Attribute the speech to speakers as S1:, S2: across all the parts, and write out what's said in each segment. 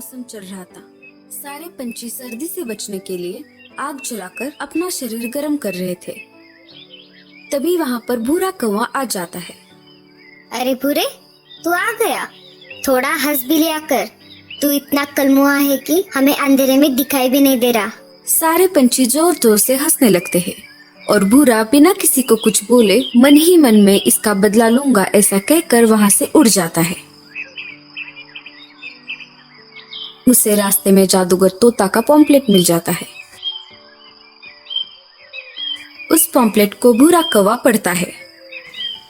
S1: मौसम चल रहा था। सारे पंछी सर्दी से बचने के लिए आग जलाकर अपना शरीर गर्म कर रहे थे। तभी वहाँ पर भूरा कौवा आ जाता है।
S2: अरे भूरे, तू आ गया। थोड़ा हंस भी लिया कर। तू इतना कलमुआ है कि हमें अंधेरे में दिखाई भी नहीं दे रहा।
S1: सारे पंछी जोर जोर से हंसने लगते हैं और भूरा बिना किसी को कुछ बोले मन ही मन में इसका बदला लूंगा ऐसा कहकर वहाँ से उड़ जाता है। उसे रास्ते में जादूगर तोता का पॉम्पलेट मिल जाता है। उस पॉम्पलेट को भूरा कौवा पढ़ता है।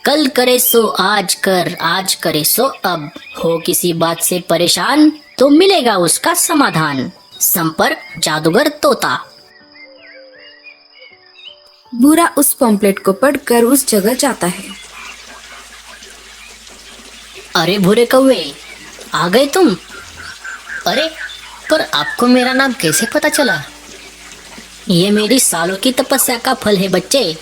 S3: कल करे सो आज कर, आज करे सो अब। हो किसी बात से परेशान तो मिलेगा उसका समाधान। संपर्क जादूगर तोता।
S1: भूरा उस पॉम्पलेट को पढ़कर उस जगह जाता है।
S3: अरे भूरे कौवे, आ गए तुम? अरे पर आपको मेरा नाम कैसे पता चला? ये मेरी सालों की तपस्या का फल है बच्चे।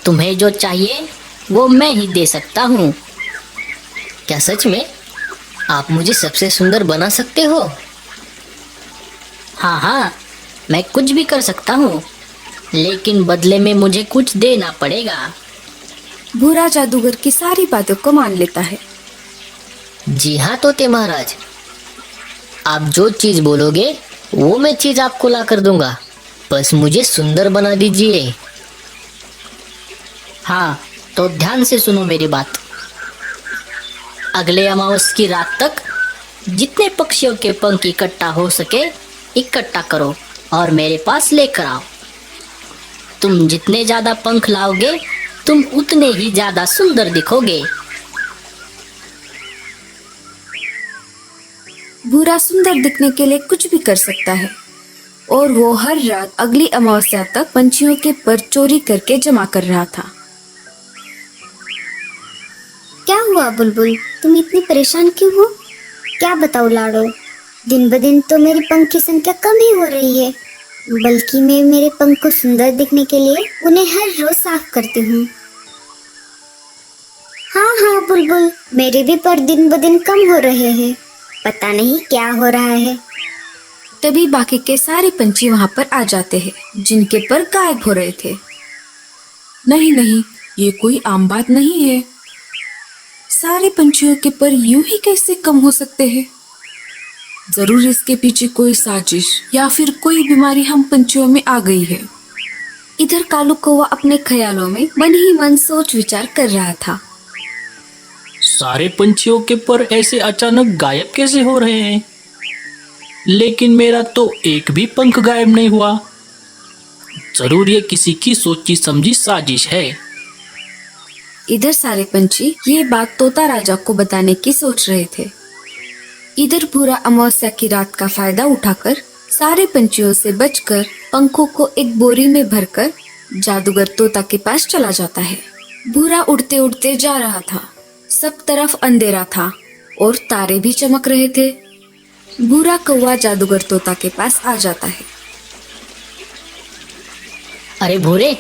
S3: तुम्हें जो चाहिए वो मैं ही दे सकता हूँ। क्या सच में आप मुझे सबसे सुंदर बना सकते हो? हाँ हाँ, मैं कुछ भी कर सकता हूँ, लेकिन बदले में मुझे कुछ देना पड़ेगा।
S1: भूरा जादूगर की सारी बातों को मान लेता है।
S3: जी हाँ तोते महाराज, आप जो चीज बोलोगे वो मैं चीज आपको ला कर दूंगा। बस मुझे सुंदर बना दीजिए। हाँ तो ध्यान से सुनो मेरी बात। अगले अमावस की रात तक जितने पक्षियों के पंख इकट्ठा हो सके इकट्ठा करो और मेरे पास लेकर आओ। तुम जितने ज्यादा पंख लाओगे तुम उतने ही ज्यादा सुंदर दिखोगे।
S1: भूरा सुंदर दिखने के लिए कुछ भी कर सकता है और वो हर रात अगली अमावस्या तक पंछियों के पर चोरी करके जमा कर रहा था।
S2: क्या हुआ बुलबुल, तुम इतनी परेशान क्यों हो? क्या बताओ लाडो, दिन ब दिन तो मेरे पंख की संख्या कम ही हो रही है। बल्कि मैं मेरे पंख को सुंदर दिखने के लिए उन्हें हर रोज साफ करती हूँ। हाँ हाँ बुलबुल, मेरे भी पर दिन ब दिन कम हो रहे हैं। पता नहीं क्या हो रहा है।
S1: तभी बाकी के सारे पंछी वहाँ पर आ जाते हैं जिनके पर गायब हो रहे थे। नहीं नहीं, ये कोई आम बात नहीं है। सारे पंछियों के पर यूं ही कैसे कम हो सकते हैं? जरूर इसके पीछे कोई साजिश या फिर कोई बीमारी हम पंछियों में आ गई है। इधर कालू कौवा अपने ख्यालों में मन ही मन सोच विचार कर रहा था।
S4: सारे पंछियों के पर ऐसे अचानक गायब कैसे हो रहे हैं? लेकिन मेरा तो एक भी पंख गायब नहीं हुआ। जरूर ये किसी की सोची समझी साजिश है।
S1: इधर सारे पंछी ये बात तोता राजा को बताने की सोच रहे थे। इधर भूरा अमावस्या की रात का फायदा उठाकर सारे पंछियों से बचकर पंखों को एक बोरी में भरकर जादूगर तोता के पास चला जाता है। भूरा उड़ते उड़ते जा रहा था। सब तरफ अंधेरा था और तारे भी चमक रहे थे। भूरा कौवा जादूगर तोता के पास आ जाता है।
S3: अरे भूरे,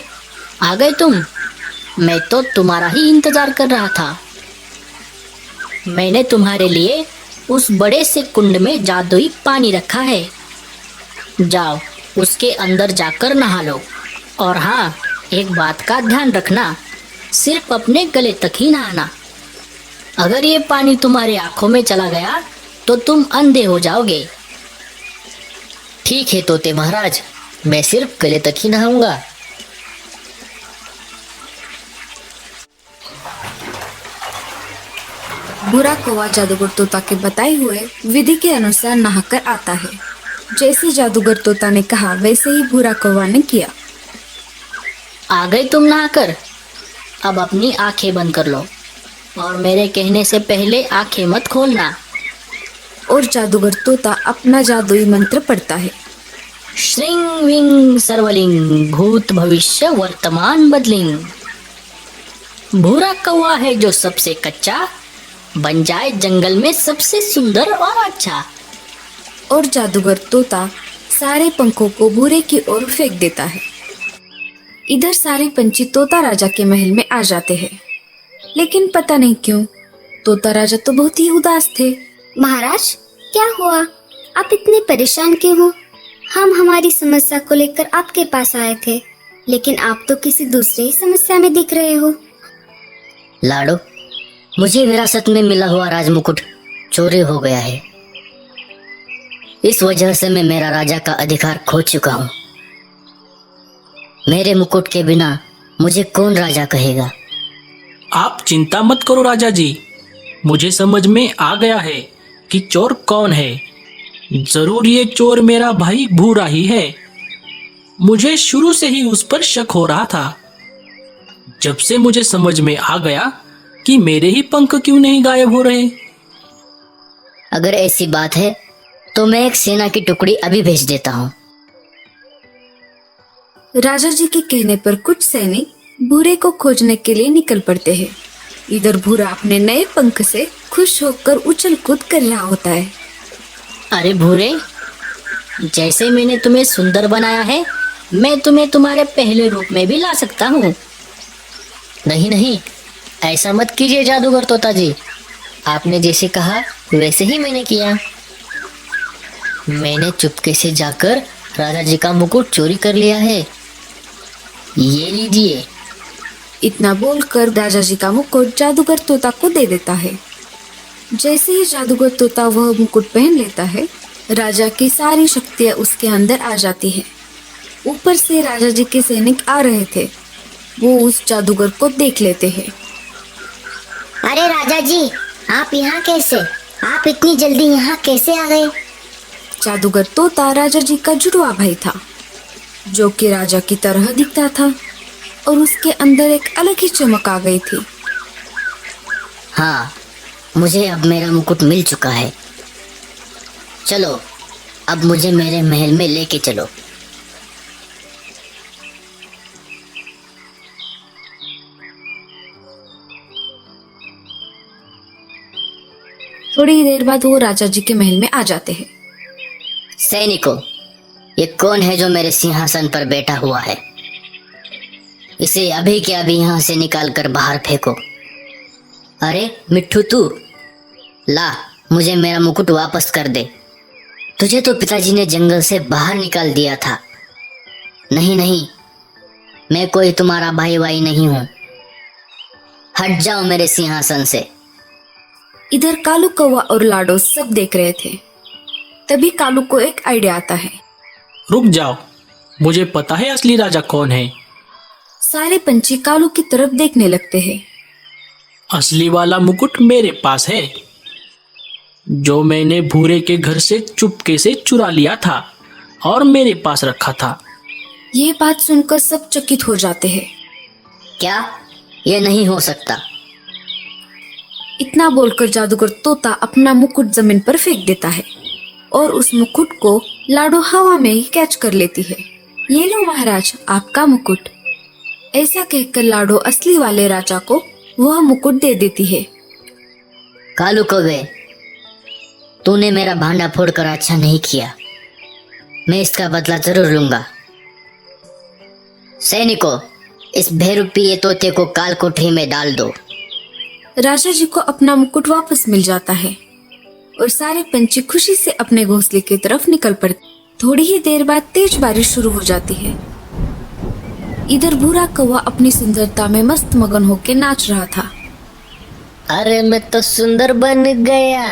S3: आ गए तुम? मैं तो तुम्हारा ही इंतजार कर रहा था। मैंने तुम्हारे लिए उस बड़े से कुंड में जादुई पानी रखा है। जाओ उसके अंदर जाकर नहा लो। और हाँ, एक बात का ध्यान रखना, सिर्फ अपने गले तक ही नहाना। अगर ये पानी तुम्हारे आंखों में चला गया तो तुम अंधे हो जाओगे। ठीक है तोते महाराज, मैं सिर्फ गले तक ही नहाऊंगा।
S1: भूरा कौवा जादूगर तोता के बताए हुए विधि के अनुसार नहाकर आता है। जैसे जादूगर तोता ने कहा वैसे ही भूरा कौवा ने किया।
S3: आ गए तुम नहाकर? अब अपनी आंखें बंद कर लो और मेरे कहने से पहले आंखें मत खोलना।
S1: और जादूगर तोता अपना जादुई मंत्र पढ़ता है।
S3: श्रीं विंग सर्वलिंग भूत भविष्य वर्तमान बदलिंग। भूरा कौवा है जो सबसे कच्चा, बन जाए जंगल में सबसे सुंदर और अच्छा।
S1: और जादूगर तोता सारे पंखों को भूरे की ओर फेंक देता है। इधर सारे पंछी तोता राजा के महल में आ जाते हैं, लेकिन पता नहीं क्यों तोता राजा तो बहुत ही उदास थे।
S2: महाराज, क्या हुआ? आप इतने परेशान क्यों हो? हम हमारी समस्या को लेकर आपके पास आए थे, लेकिन आप तो किसी दूसरे ही समस्या में दिख रहे हो।
S3: लाडो, मुझे विरासत में मिला हुआ राजमुकुट चोरी हो गया है। इस वजह से मैं मेरा राजा का अधिकार खो चुका हूँ। मेरे मुकुट के बिना मुझे कौन राजा कहेगा?
S4: आप चिंता मत करो राजा जी, मुझे समझ में आ गया है कि चोर कौन है। जरूर ये चोर मेरा भाई भूरा ही है। मुझे शुरू से ही उस पर शक हो रहा था। जब से मुझे समझ में आ गया कि मेरे ही पंख क्यों नहीं गायब हो रहे।
S3: अगर ऐसी बात है तो मैं एक सेना की टुकड़ी अभी भेज देता हूँ।
S1: राजा जी के कहने पर कुछ सैनिक भूरे को खोजने के लिए निकल पड़ते हैं। इधर भूरा अपने नए पंख से खुश होकर उछल कूद कर रहा होता है।
S3: अरे भूरे, जैसे मैंने तुम्हें सुंदर बनाया है, मैं तुम्हें तुम्हारे पहले रूप में भी ला सकता हूँ। नहीं नहीं, ऐसा मत कीजिए जादूगर तोता जी। आपने जैसे कहा वैसे ही मैंने किया। मैंने चुपके से जाकर राजा जी का मुकुट चोरी कर लिया है। ये लीजिए।
S1: इतना बोलकर राजा जी का मुकुट जादूगर तोता को दे देता है। जैसे ही जादूगर तोता वह मुकुट पहन लेता है, राजा की सारी शक्तियां उसके अंदर आ जाती है। ऊपर से राजा जी के सैनिक आ रहे थे, वो उस जादूगर को देख लेते हैं।
S2: अरे राजा जी, आप यहाँ कैसे? आप इतनी जल्दी यहाँ कैसे आ गए?
S1: जादूगर तोता राजा जी का जुड़वा भाई था, जो कि राजा की तरह दिखता था और उसके अंदर एक अलग ही चमक आ गई थी।
S3: हाँ, मुझे अब मेरा मुकुट मिल चुका है। चलो, अब मुझे मेरे महल में लेके चलो।
S1: थोड़ी ही देर बाद वो राजा जी के महल में आ जाते हैं।
S3: सैनिकों, ये कौन है जो मेरे सिंहासन पर बैठा हुआ है? इसे अभी के अभी यहाँ से निकाल कर बाहर फेंको। अरे मिट्ठू, तू ला, मुझे मेरा मुकुट वापस कर दे। तुझे तो पिताजी ने जंगल से बाहर निकाल दिया था। नहीं नहीं, मैं कोई तुम्हारा भाई वाई नहीं हूँ। हट जाओ मेरे सिंहासन से।
S1: इधर कालू कौवा और लाडो सब देख रहे थे। तभी कालू को एक आइडिया आता है।
S4: रुक जाओ, मुझे पता है असली राजा कौन है।
S1: सारे पंछी कालू की तरफ देखने लगते हैं।
S4: असली वाला मुकुट मेरे पास है, जो मैंने भूरे के घर से चुपके से चुरा लिया था और मेरे पास रखा था।
S1: ये बात सुनकर सब चकित हो जाते हैं।
S3: क्या? ये नहीं हो सकता।
S1: इतना बोलकर जादूगर तोता अपना मुकुट जमीन पर फेंक देता है और उस मुकुट को लाडो हवा में ही कैच कर लेती है। ये लो महाराज, आपका मुकुट। ऐसा कहकर लाडो असली वाले राजा को वह मुकुट दे देती है।
S3: कालू कौवे, तूने मेरा भांडा फोड़कर अच्छा नहीं किया। मैं इसका बदला जरूर लूंगा। सैनिकों, इस बेरुपये तोते को काल कोठरी में डाल दो।
S1: राजा जी को अपना मुकुट वापस मिल जाता है और सारे पंछी खुशी से अपने घोंसले की तरफ निकल पड़ते। थोड़ी ही देर बाद तेज बारिश शुरू हो जाती है। इधर भूरा कौवा अपनी सुंदरता में मस्त मगन होकर नाच रहा था।
S3: अरे मैं तो सुंदर बन गया।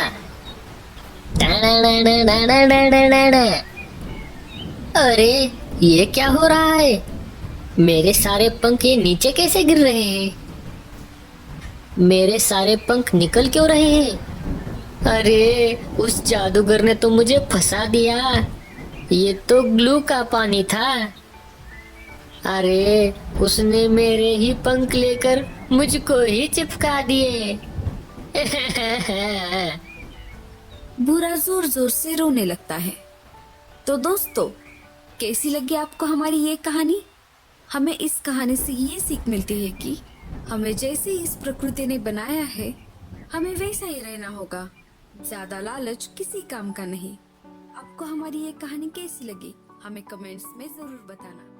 S3: अरे ये क्या हो रहा है? मेरे सारे पंख ये नीचे कैसे गिर रहे हैं? मेरे सारे पंख निकल क्यों रहे हैं? अरे उस जादूगर ने तो मुझे फंसा दिया। ये तो ग्लू का पानी था। अरे उसने मेरे ही पंख लेकर मुझको ही चिपका दिए।
S1: भूरा जोर जोर से रोने लगता है। तो दोस्तों, कैसी लगी आपको हमारी ये कहानी? हमें इस कहानी से ये सीख मिलती है कि हमें जैसे इस प्रकृति ने बनाया है, हमें वैसा ही रहना होगा। ज्यादा लालच किसी काम का नहीं। आपको हमारी ये कहानी कैसी लगी, हमें कमेंट्स में जरूर बताना।